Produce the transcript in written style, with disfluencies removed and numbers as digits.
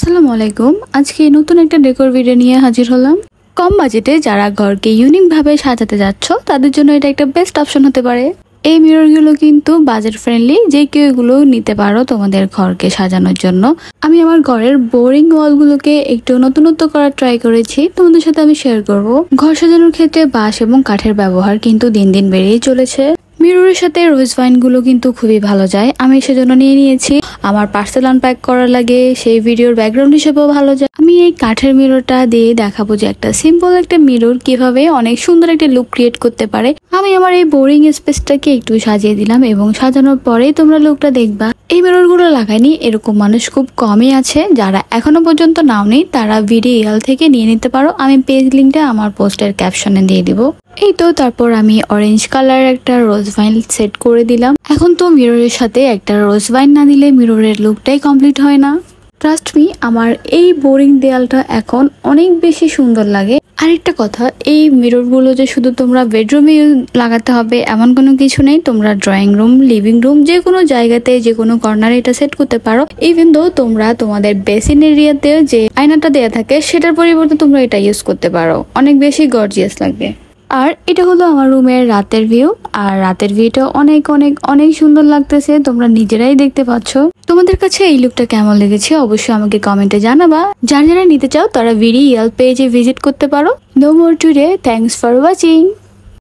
আসসালামু আলাইকুম। আজকে নতুন একটা ডেকোর ভিডিও নিয়ে হাজির হলাম। কম বাজেটে যারা ঘরকে ইউনিক ভাবে সাজাতে যাচ্ছ তাদের জন্য এটা একটা বেস্ট অপশন হতে পারে। এই মিররগুলো কিন্তু বাজেট ফ্রেন্ডলি, যে কেউ এগুলো নিতে পারো তোমাদের ঘরকে সাজানোর জন্য। আমি আমার ঘরের বোরিং ওয়ালগুলোকে একটু নতুনত্ব করার ট্রাই করেছি, তোমাদের সাথে আমি শেয়ার করব। ঘর সাজানোর ক্ষেত্রে বাঁশ এবং কাঠের ব্যবহার কিন্তু দিন দিন বেড়েই চলেছে। মিররের সাথে রোজ ভাইন গুলো কিন্তু খুবই ভালো যায়, আমি সেজন্য নিয়ে নিয়েছি। আমার পার্সেল আনপ্যাক করার লাগে, সেই ভিডিওর ব্যাকগ্রাউন্ড হিসেবেও ভালো যায়। আমি এই কাঠের মিররটা দিয়ে দেখাবো যে একটা সিম্পল একটা মিরর কিভাবে অনেক সুন্দর একটা লুক ক্রিয়েট করতে পারে। আমি আমার এই বোরিং স্পেসটাকে একটু সাজিয়ে দিলাম এবং সাজানোর পরেই তোমরা লুকটা দেখবা। এই মিরর গুলো লাগাইনি এরকম মানুষ খুব কমই আছে। যারা এখনো পর্যন্ত নাওনি তারা ভিডিও থেকে নিয়ে নিতে পারো। আমি পেজ লিঙ্কটা আমার পোস্টের ক্যাপশনে দিয়ে দিব। এই তো তারপর আমি অরেঞ্জ কালার একটা রোজ ভাইন সেট করে দিলাম। এখন তো মিররের সাথে একটা রোজ ভাইন না দিলে মিররের লুকটাই কমপ্লিট হয় না। ট্রাস্ট মি, আমার এই বোরিং দেয়ালটা এখন অনেক বেশি সুন্দর লাগে। আরেকটা কথা, এই মিররগুলো যে শুধু তোমরা বেডরুমে লাগাতে হবে এমন কোনো কিছু নেই। তোমরা ড্রয়িং রুম, লিভিং রুম, যে কোনো জায়গাতে যে কোনো কর্নারে এটা সেট করতে পারো। ইভেন দো তোমরা তোমাদের বেসিন এরিয়াতে যে আয়নাটা দেয়া থাকে সেটার পরিবর্তে তোমরা এটা ইউজ করতে পারো, অনেক বেশি গর্জিয়াস লাগবে। আর এটা হলো আমার রুমের রাতের ভিউ, আর রাতের ভিউটা অনেক অনেক অনেক সুন্দর লাগতেছে, তোমরা নিজেরাই দেখতে পাচ্ছ। তোমাদের কাছে এই লুকটা কেমন লেগেছে অবশ্যই আমাকে কমেন্টে জানাবা। যারা যারা নিতে চাও তারা ভিডিও পেজে ভিজিট করতে পারো। No more today, thanks for watching.